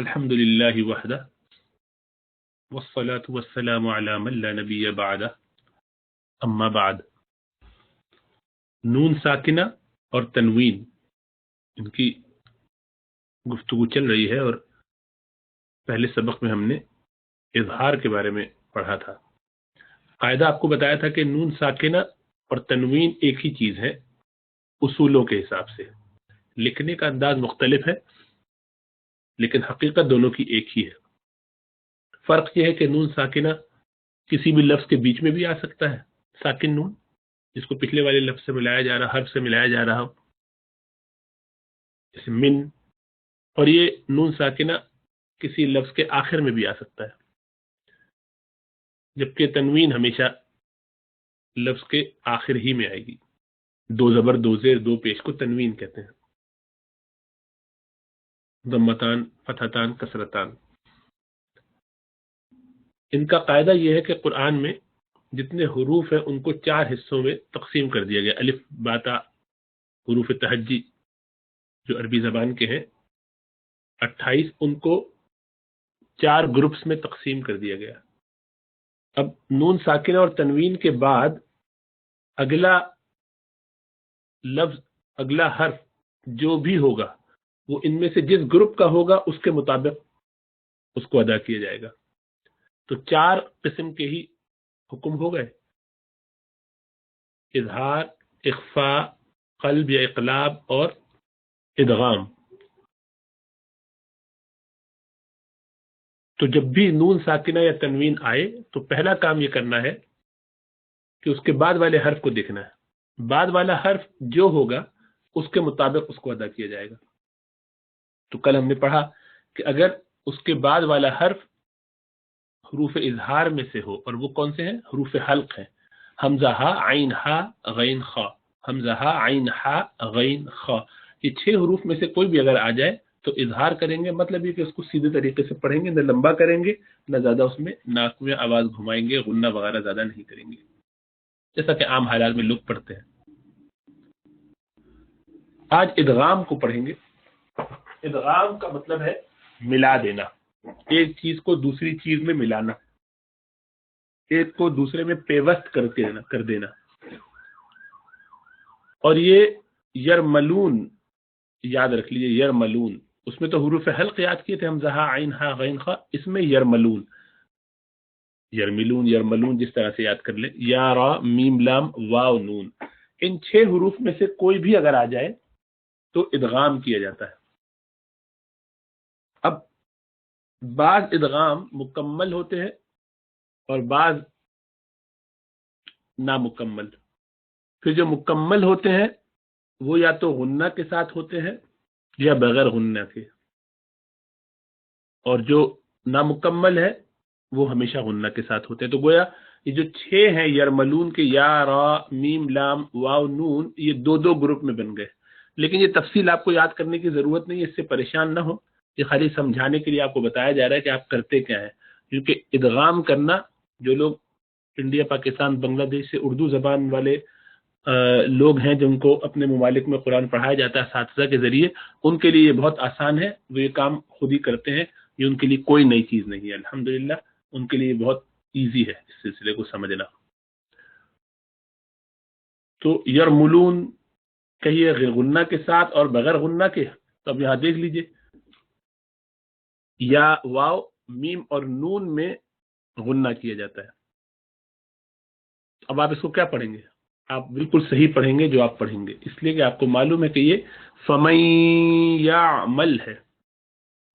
الحمد للہ وحدہ والصلاة والسلام علی من لا نبی بعدہ اما بعد۔ نون ساکنہ اور تنوین، ان کی گفتگو چل رہی ہے، اور پہلے سبق میں ہم نے اظہار کے بارے میں پڑھا تھا۔ قاعدہ آپ کو بتایا تھا کہ نون ساکنہ اور تنوین ایک ہی چیز ہے اصولوں کے حساب سے، لکھنے کا انداز مختلف ہے لیکن حقیقت دونوں کی ایک ہی ہے۔ فرق یہ ہے کہ نون ساکنہ کسی بھی لفظ کے بیچ میں بھی آ سکتا ہے، ساکن نون جس کو پچھلے والے لفظ سے ملایا جا رہا، حرف سے ملایا جا رہا ہو، جیسے من، اور یہ نون ساکنہ کسی لفظ کے آخر میں بھی آ سکتا ہے، جبکہ تنوین ہمیشہ لفظ کے آخر ہی میں آئے گی۔ دو زبر، دو زیر، دو پیش کو تنوین کہتے ہیں، ضمتان، فتحتان، کسرتان۔ ان کا قاعدہ یہ ہے کہ قرآن میں جتنے حروف ہیں ان کو 4 حصوں میں تقسیم کر دیا گیا۔ الف، با، تا، حروف تہجی جو عربی زبان کے ہیں 28، ان کو 4 گروپس میں تقسیم کر دیا گیا۔ اب نون ساکنہ اور تنوین کے بعد اگلا لفظ، اگلا حرف جو بھی ہوگا وہ ان میں سے جس گروپ کا ہوگا اس کے مطابق اس کو ادا کیا جائے گا۔ تو 4 قسم کے ہی حکم ہو گئے: اظہار، اخفاء، قلب یا اقلاب اور ادغام۔ تو جب بھی نون ساکنہ یا تنوین آئے تو پہلا کام یہ کرنا ہے کہ اس کے بعد والے حرف کو دیکھنا ہے، بعد والا حرف جو ہوگا اس کے مطابق اس کو ادا کیا جائے گا۔ تو کل ہم نے پڑھا کہ اگر اس کے بعد والا حرف حروف اظہار میں سے ہو، اور وہ کون سے ہیں؟ حروف حلق ہیں، حمزہ ہا، عین ہا، غین خا، حمزہ ہا، عین ہا، غین خا۔ یہ 6 حروف میں سے کوئی بھی اگر آ جائے تو اظہار کریں گے، مطلب یہ کہ اس کو سیدھے طریقے سے پڑھیں گے، نہ لمبا کریں گے نہ زیادہ اس میں ناک میں آواز گھمائیں گے، غنہ وغیرہ زیادہ نہیں کریں گے جیسا کہ عام حالات میں لوگ پڑھتے ہیں۔ آج ادغام کو پڑھیں گے۔ ادغام کا مطلب ہے ملا دینا، ایک چیز کو دوسری چیز میں ملانا، ایک کو دوسرے میں پیوست کر دینا۔ اور یہ یرملون یاد رکھ لیجیے، یرملون، اس میں تو حروف حلق یاد کیے تھے، حمزہ ہا، عین ہا، غین خا، اس میں یرملون، یرملون، یرملون جس طرح سے یاد کر لیں، یا را، میم لام، واو نون، ان 6 حروف میں سے کوئی بھی اگر آ جائے تو ادغام کیا جاتا ہے۔ اب بعض ادغام مکمل ہوتے ہیں اور بعض نامکمل۔ پھر جو مکمل ہوتے ہیں وہ یا تو غنہ کے ساتھ ہوتے ہیں یا بغیر غنہ کے، اور جو نامکمل ہے وہ ہمیشہ غنہ کے ساتھ ہوتے ہیں۔ تو گویا یہ جو 6 ہیں یرملون کے، یا، را، میم لام، واو نون، یہ 2 گروپ میں بن گئے۔ لیکن یہ تفصیل آپ کو یاد کرنے کی ضرورت نہیں ہے، اس سے پریشان نہ ہو، یہ خالی سمجھانے کے لیے آپ کو بتایا جا رہا ہے کہ آپ کرتے کیا ہیں۔ کیونکہ ادغام کرنا، جو لوگ انڈیا، پاکستان، بنگلہ دیش سے اردو زبان والے لوگ ہیں جن کو اپنے ممالک میں قرآن پڑھایا جاتا ہے اساتذہ کے ذریعے، ان کے لیے یہ بہت آسان ہے، وہ یہ کام خود ہی کرتے ہیں، یہ ان کے لیے کوئی نئی چیز نہیں ہے، الحمدللہ ان کے لیے بہت ایزی ہے اس سلسلے کو سمجھنا۔ تو یرملون کہیے غنہ کے ساتھ اور بغیر غنہ کے، تو اب یہاں دیکھ لیجئے، یا، واو، میم اور نون میں غنہ کیا جاتا ہے۔ اب آپ اس کو کیا پڑھیں گے؟ آپ بالکل صحیح پڑھیں گے جو آپ پڑھیں گے، اس لیے کہ آپ کو معلوم ہے کہ یہ فَمَن يَعْمَلْ ہے،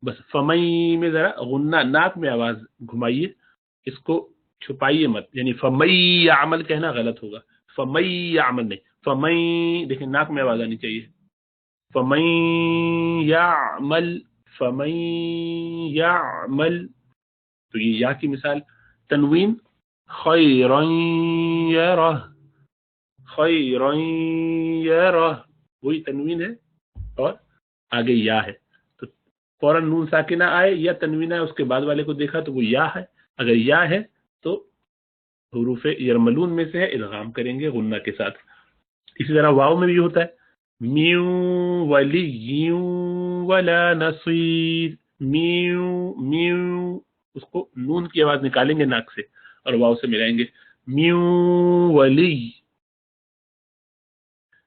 بس فَمَن میں ذرا غنہ، ناک میں آواز گھمائیے، اس کو چھپائیے مت، یعنی فَمَن يَعْمَلْ کہنا غلط ہوگا، فَمَن يَعْمَلْ نہیں، فَمَن، دیکھیں ناک میں آواز آنی چاہیے، فَمَن يَعْمَلْ، فَمَن يَعْمَلْ۔ تو یہ یا کی مثال، تنوین خیرا یرہ، خیرا یرہ، وہی تنوین ہے اور آگے یا ہے، تو فوراً نون ساکنہ آئے یا تنوین آئے، اس کے بعد والے کو دیکھا تو وہ یا ہے، اگر یا ہے تو حروف یرملون میں سے ہے، ادغام کریں گے غنہ کے ساتھ۔ اسی طرح واو میں بھی ہوتا ہے، میوں ولی ولا نصیر، میو میو، اس کو نون کی آواز نکالیں گے ناک سے اور واو سے ملائیں گے، میو ولی.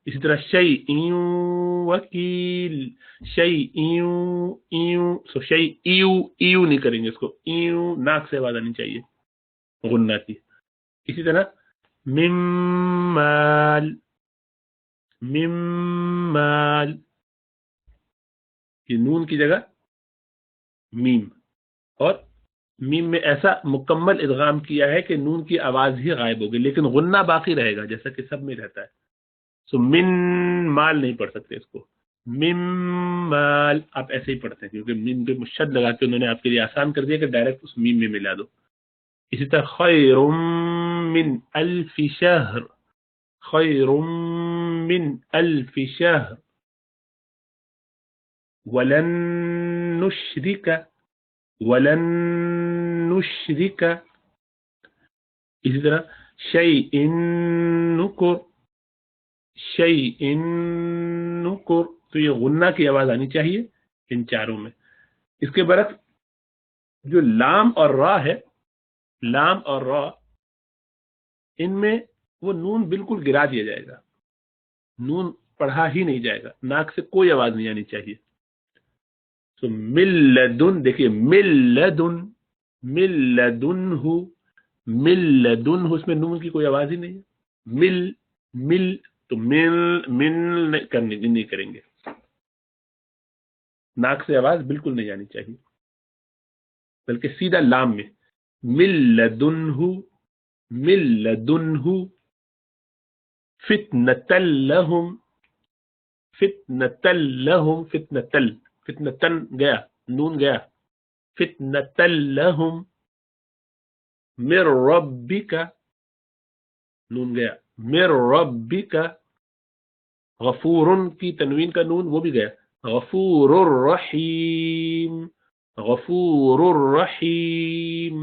اسی طرح شیء وکیل، شیء سو شیء ایو نہیں کریں گے اس کو، ایو ناک سے آواز آنی چاہیے غنہ کی. اسی طرح ممال، ممال، یہ نون کی جگہ میم، اور میم میں ایسا مکمل ادغام کیا ہے کہ نون کی آواز ہی غائب ہوگی لیکن غنہ باقی رہے گا جیسا کہ سب میں رہتا ہے. سو من مال نہیں پڑھ سکتے اس کو، مم مال آپ ایسے ہی پڑھتے ہیں کیونکہ میم پہ مشد لگا کے انہوں نے آپ کے لیے آسان کر دیا کہ ڈائریکٹ اس میم میں ملا دو. اسی طرح خیر من الف شہر، خیر من الف شہر، ولن نشرک، ولن نشرک. اسی طرح شیء نکر، شیء نکر، تو یہ غنہ کی آواز آنی چاہیے ان چاروں میں. اس کے برعکس جو لام اور را ہے، لام اور را، ان میں وہ نون بالکل گرا دیا جائے گا، نون پڑھا ہی نہیں جائے گا، ناک سے کوئی آواز نہیں آنی چاہیے. تو ملدن، دیکھیے ملدن، ملدنہ، ملدنہ، اس میں نون کی کوئی آواز ہی نہیں ہے. مل مل، تو مل نہیں کریں گے، ناک سے آواز بالکل نہیں آنی چاہیے بلکہ سیدھا لام میں ملدنہ، ملدنہ. فتنة لہم، فتنة لہم، فتنة، فتنتن گیا، نون گیا، فتنة لہم. من ربک، نون گیا، من ربک. غفور کی تنوین کا نون وہ بھی گیا، غفور الرحیم، غفور الرحیم.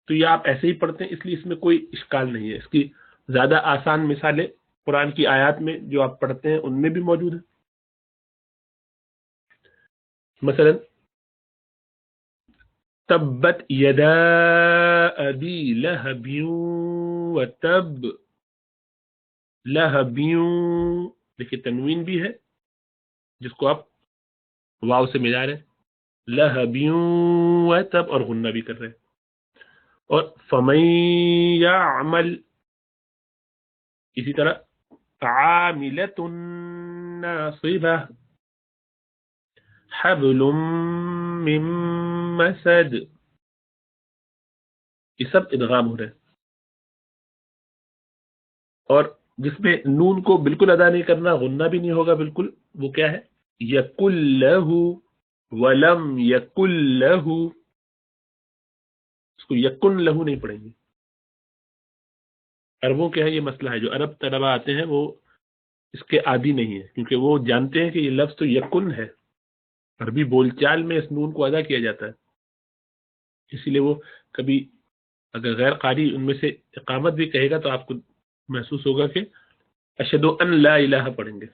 تو یہ آپ ایسے ہی پڑھتے ہیں، اس لیے اس میں کوئی اشکال نہیں ہے. اس کی زیادہ آسان مثالیں قرآن کی آیات میں جو آپ پڑھتے ہیں ان میں بھی موجود ہیں. مثلا تبت یدا ابی لہب وتب، لہب، دیکھیے تنوین بھی ہے جس کو آپ واو سے ملا رہے ہیں، لہب وتب، اور غنہ بھی کر رہے ہیں. اور فمن یعمل، اسی طرح عاملۃ ناصبہ، حبل من مسد، یہ سب ادغام ہو رہے ہیں. اور جس میں نون کو بالکل ادا نہیں کرنا، غنہ بھی نہیں ہوگا بالکل، وہ کیا ہے؟ یکن لہ ولم یکن لہ، اس کو یکن لہ نہیں پڑھیں گے. عربوں کے ہے یہ مسئلہ ہے، جو عرب طلبہ آتے ہیں وہ اس کے عادی نہیں ہے کیونکہ وہ جانتے ہیں کہ یہ لفظ تو یکن ہے، عربی بول چال میں اس نون کو ادا کیا جاتا ہے. اسی لیے وہ کبھی اگر غیر قاری ان میں سے اقامت بھی کہے گا تو آپ کو محسوس ہوگا کہ اشہد ان لا الہ پڑھیں گے،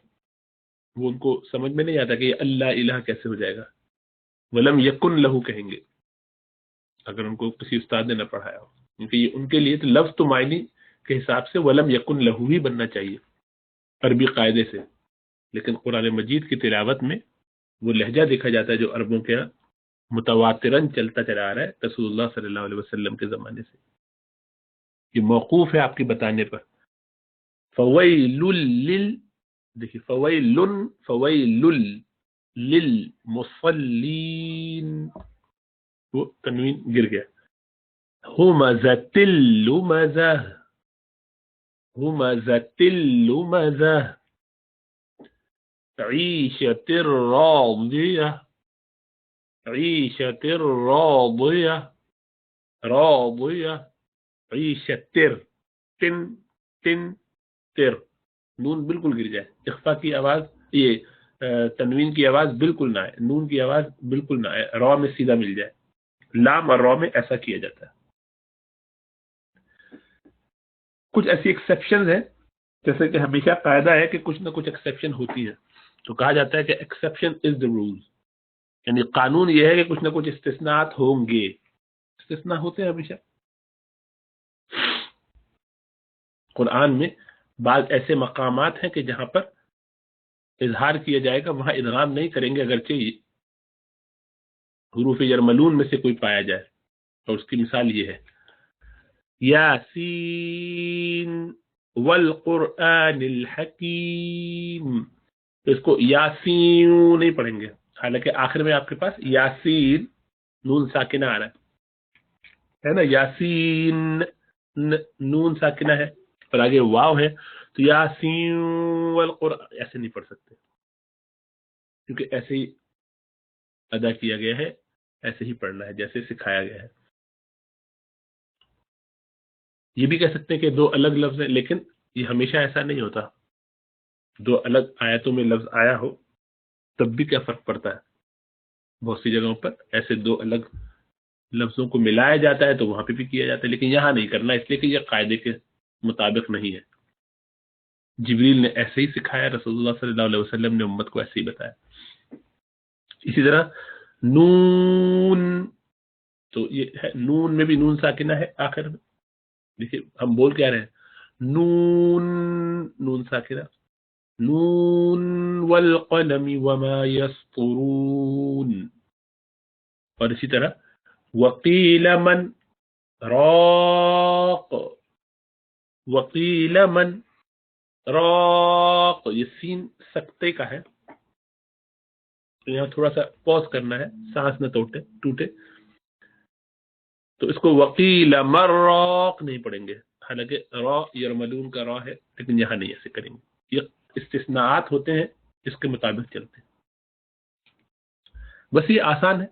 وہ ان کو سمجھ میں نہیں آتا کہ یہ اللہ الہ کیسے ہو جائے گا. ولم یکن لہو کہیں گے اگر ان کو کسی استاد نے نہ پڑھایا ہو، کیونکہ یہ ان کے لیے تو لفظ تو معنی کے حساب سے ولم یکن لہو ہی بننا چاہیے عربی قاعدے سے، لیکن قرآن مجید کی تلاوت میں وہ لہجہ دیکھا جاتا ہے جو عربوں کے یہاں متواتراً چلتا چلا آ رہا ہے رسول اللہ صلی اللہ علیہ وسلم کے زمانے سے. یہ موقوف ہے آپ کے بتانے پر. فویل لل، دیکھیے فویل، فویل للمصلین، وہ تنوین گر گیا. ہمزۃ اللمزہ، ہمزۃ اللمزہ. عیشۃ الراضیہ، عیشۃ الراضیہ، راضیہ، عیشۃ تر، تن تن تر، نون بالکل گر جائے، اخفا کی آواز، یہ تنوین کی آواز بالکل نہ آئے، نون کی آواز بالکل نہ آئے، را میں سیدھا مل جائے. لام اور را میں ایسا کیا جاتا ہے. کچھ ایسی ایکسیپشنز ہیں، جیسے کہ ہمیشہ قاعدہ ہے کہ کچھ نہ کچھ ایکسیپشن ہوتی ہے، تو کہا جاتا ہے کہ ایکسیپشن از دا رول، یعنی قانون یہ ہے کہ کچھ نہ کچھ استثناءات ہوں گے، استثناء ہوتے ہیں ہمیشہ۔ قرآن میں بعض ایسے مقامات ہیں کہ جہاں پر اظہار کیا جائے گا، وہاں ادغام نہیں کریں گے اگرچہ حروف یرملون میں سے کوئی پایا جائے، اور اس کی مثال یہ ہے یاسین والقرآن الحکیم، تو اس کو یاسین نہیں پڑھیں گے، حالانکہ آخر میں آپ کے پاس یاسین نون ساکنہ آ رہا ہے نا، یاسین نون ساکنہ ہے اور آگے واو ہے، تو یاسین والقرآن ایسے نہیں پڑھ سکتے، کیونکہ ایسے ہی ادا کیا گیا ہے، ایسے ہی پڑھنا ہے جیسے سکھایا گیا ہے۔ یہ بھی کہہ سکتے ہیں کہ دو الگ لفظ ہیں، لیکن یہ ہمیشہ ایسا نہیں ہوتا، دو الگ آیتوں میں لفظ آیا ہو تب بھی کیا فرق پڑتا ہے، بہت سی جگہوں پر ایسے دو الگ لفظوں کو ملایا جاتا ہے تو وہاں پہ بھی کیا جاتا ہے، لیکن یہاں نہیں کرنا، اس لیے کہ یہ قاعدے کے مطابق نہیں ہے۔ جبریل نے ایسے ہی سکھایا، رسول اللہ صلی اللہ علیہ وسلم نے امت کو ایسے ہی بتایا۔ اسی طرح نون، تو یہ ہے نون میں بھی نون ساکنہ ہے آخر میں، دیکھیے ہم بول کیا رہے ہیں، نون نون ساکنہ، نون والقلم وما يسطرون، اور اسی طرح وقیل من راق، وقیل من راق، یہ سین سکتے کا ہے، تو یہاں تھوڑا سا پوز کرنا ہے، سانس نہ ٹوٹے، تو اس کو وقیل من راق نہیں پڑھیں گے، حالانکہ را یرملون کا را ہے، لیکن یہاں نہیں ایسے کریں گے، یہ استثناءات ہوتے ہیں اس کے مطابق چلتے ہیں۔ بس یہ آسان ہے،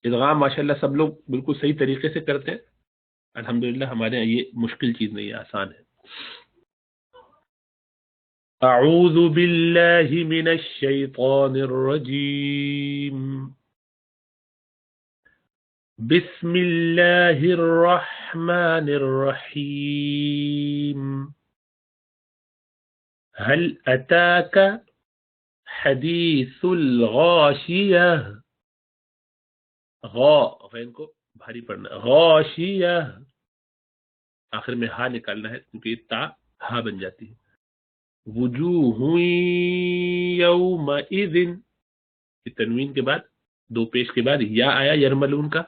ادغام ماشاءاللہ سب لوگ بالکل صحیح طریقے سے کرتے ہیں، الحمدللہ ہمارے یہاں یہ مشکل چیز نہیں ہے، آسان ہے۔ اعوذ باللہ من الشیطان الرجیم، بسم اللہ الرحمن الرحیم، هل اتاک حدیث الغاشیہ، غین کو بھاری پڑھنا، غاشیہ، آخر میں ہا نکالنا ہے کیونکہ یہ تا ہا بن جاتی ہے، وجوہ یومئذ، تنوین کے بعد دو پیش کے بعد یا آیا یرملون کا،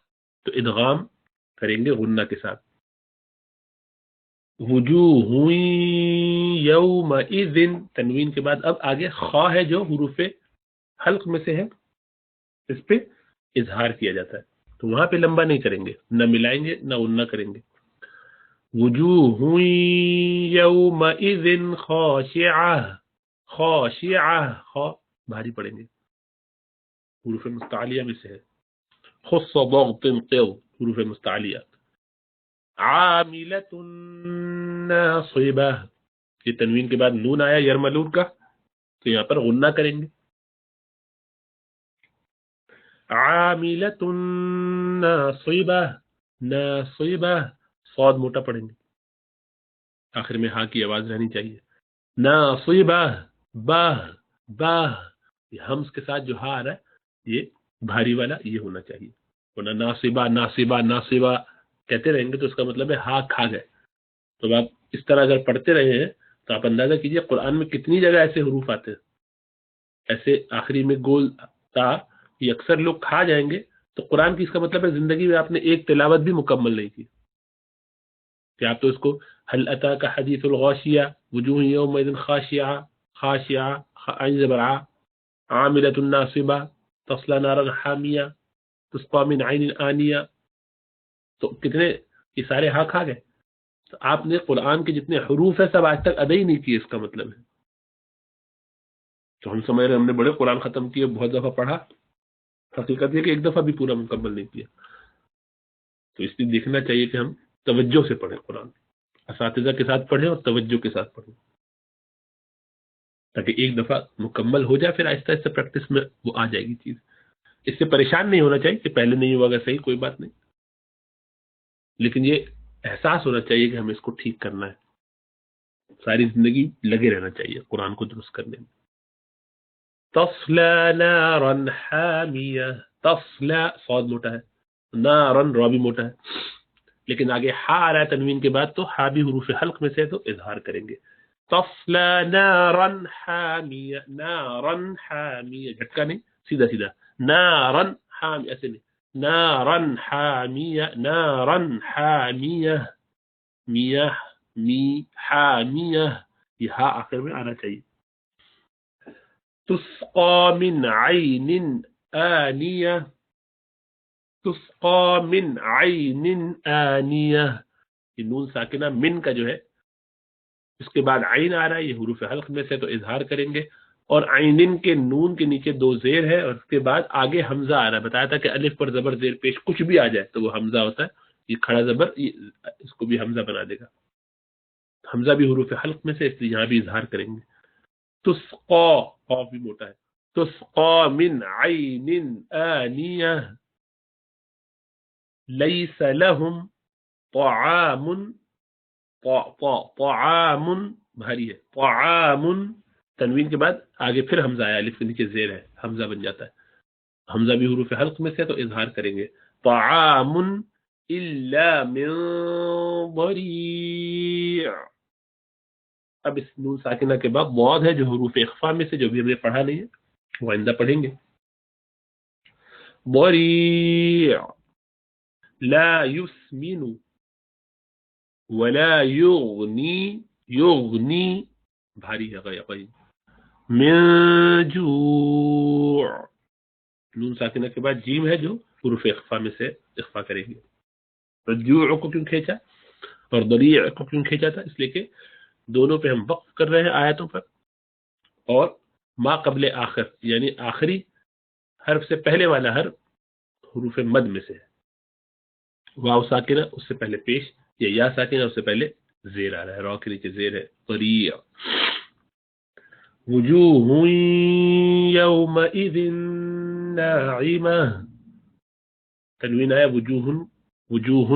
تو ادغام کریں گے غنہ کے ساتھ، وجوہ یومئذ، تنوین کے بعد اب آگے خا ہے جو حروف حلق میں سے ہے، اس پہ اظہار کیا جاتا ہے، تو وہاں پہ لمبا نہیں کریں گے، نہ ملائیں گے نہ غنہ کریں گے، وجوہ یومئذ خاشعہ، خاشعہ، خا بھاری پڑیں گے، حروف مستعلیہ میں سے ہے، خص ضغط قض، حروف مستعلیہ، عاملۃ ناصبہ، یہ تنوین کے بعد نون آیا یرملون کا، تو یہاں پر غنہ کریں گے، عاملۃ ناصبہ، ناصبہ، صاد موٹا پڑھیں گے، آخر میں ہاں کی آواز رہنی چاہیے، ناصبہ، باہ، باہ، یہ ہمز کے ساتھ جو ہا آ رہا ہے یہ بھاری والا یہ ہونا چاہیے، ورنہ ناصبہ ناصبہ ناصبہ کہتے رہیں گے تو اس کا مطلب ہے ہا کھا گئے، تو آپ اس طرح اگر پڑھتے رہے ہیں تو آپ اندازہ کیجئے قرآن میں کتنی جگہ ایسے حروف آتے ہیں، ایسے آخری میں گول تا، یہ اکثر لوگ کھا جائیں گے، تو قرآن کی اس کا مطلب ہے زندگی میں آپ نے ایک تلاوت بھی مکمل نہیں کی، کہ آپ تو اس کو هل اتاک حدیث الغاشیہ، وجوہ یومئذ خاشعہ، خاشعہ، عین زبر ع، عاملۃ ناصبہ، تصلی نارا حامیہ، تسقی من عین آنیہ، تو کتنے یہ سارے ہاں کھا گئے، تو آپ نے قرآن کے جتنے حروف ہیں سب آج تک ادا ہی نہیں کیے، اس کا مطلب ہے، تو ہم سمجھ رہے ہیں ہم نے بڑے قرآن ختم کیے، بہت دفعہ پڑھا، حقیقت یہ کہ ایک دفعہ بھی پورا مکمل نہیں کیا، تو اس لیے دیکھنا چاہیے کہ ہم توجہ سے پڑھیں قرآن، اساتذہ کے ساتھ پڑھیں اور توجہ کے ساتھ پڑھیں، تاکہ ایک دفعہ مکمل ہو جائے، پھر آہستہ آہستہ پریکٹس میں وہ آ جائے گی چیز، اس سے پریشان نہیں ہونا چاہیے کہ پہلے نہیں ہوا گا، صحیح کوئی بات نہیں، لیکن یہ احساس ہونا چاہیے کہ ہمیں اس کو ٹھیک کرنا ہے، ساری زندگی لگے رہنا چاہیے قرآن کو درست کرنے میں۔ تصلا نارا حامیہ، تصلا صاد موٹا ہے، نارن را بھی موٹا ہے، لیکن آگے ہا آ رہا ہے تنوین کے بعد تو ہا بھی حروف حلق میں سے تو اظہار کریں گے. تصلا نارا حامیہ، نارا حامیہ، جھٹکا نہیں، سیدھا سیدھا، نارا حامیہ، ایسے نہیں، نارا حامیہ، نارا حامیہ، میاہ می حامیہ، یہ ہا آخر میں آنا چاہیے. تسقى من عين آنية، تسقى من عين آنية، یہ نون ساکنہ من کا جو ہے اس کے بعد عین آ رہا ہے، یہ حروف حلق میں سے تو اظہار کریں گے. اور عینن کے نون کے نیچے دو زیر ہے اور اس کے بعد آگے حمزہ آ رہا ہے. بتایا تھا کہ الف پر زبر زیر پیش کچھ بھی آ جائے تو وہ حمزہ ہوتا ہے. یہ کھڑا زبر اس کو بھی حمزہ بنا دے گا. حمزہ بھی حروف حلق میں سے، اس لیے یہاں بھی اظہار کریں گے. تسقى، قاف بھی موٹا ہے، تسقى من عين آنية ليس لهم طعام، طعام بھاری ہے، طعام تنوین کے بعد آگے پھر حمزہ آیا، الف کے نیچے زیر ہے، حمزہ بن جاتا ہے. حمزہ بھی حروف حلق میں سے تو اظہار کریں گے. طعام الا من ضریع. اب اس نون ساکنہ کے بعد ضاد ہے جو حروف اخفا میں سے، جو بھی ہم نے پڑھا نہیں ہے وہ آئندہ پڑھیں گے. ضریع لا يسمن ولا يغني، يغني بھاری ہے غیر من جوع. نون ساکنہ کے بعد جیم ہے جو حروف اخفا میں سے اخفا کریں گے. تو جوع کو کیوں کھینچا اور ضریع کو کیوں کھینچا تھا؟ اس لیے کہ دونوں پہ ہم وقف کر رہے ہیں آیتوں پر، اور ما قبل آخر یعنی آخری حرف سے پہلے والا حرف حروف مد میں سے ہے. واو ساکنہ اس سے پہلے پیش، یا ساکنہ اس سے پہلے زیر آ رہا ہے، را کے نیچے زیر ہے. ضریع. وجوہ یومئذ ناعمہ، تنوین آیا وجوہ، وجوہ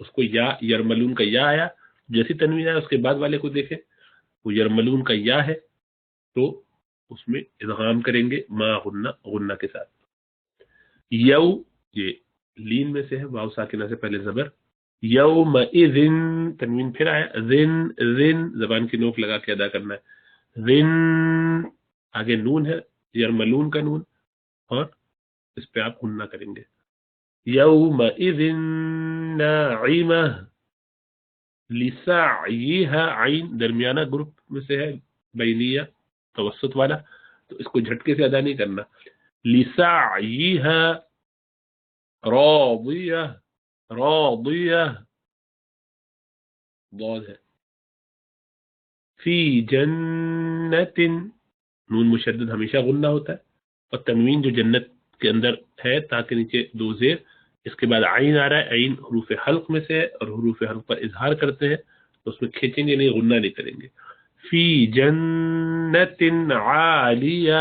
اس کو یا یرملون کا یا آیا، جیسی تنوین آیا اس کے بعد والے کو دیکھیں، وہ یرملون کا یا ہے تو اس میں ادغام کریں گے ما غنہ، غنہ کے ساتھ. یو یہ لین میں سے ہے، واو ساکنہ سے پہلے زبر. یومئذ تنوین پھر آیا، ذن، ذن زبان کی نوک لگا کے ادا کرنا ہے. ذن آگے نون ہے، یرملون کا نون، اور اس پہ آپ غنہ کریں گے. یومئذ ناعمہ لسعیہا، عین درمیانہ گروپ میں سے ہے، بینیہ توسط والا، تو اس کو جھٹکے سے ادا نہیں کرنا. لسعیہا راضیہ، راضیہ ضاد ہے. فی جنت، نون مشدد ہمیشہ غنہ ہوتا ہے، اور تنوین جو جنت کے اندر ہے تاکہ نیچے دو زیر، اس کے بعد عین آ رہا ہے، عین حروف حلق میں سے ہے اور حروف حلق پر اظہار کرتے ہیں تو اس میں کھینچیں گے نہیں، غنہ نہیں کریں گے. فی جنت عالیہ،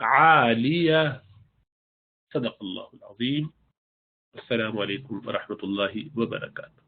عالیہ. صدق اللہ العظیم. السلام علیکم ورحمۃ اللہ وبرکاتہ.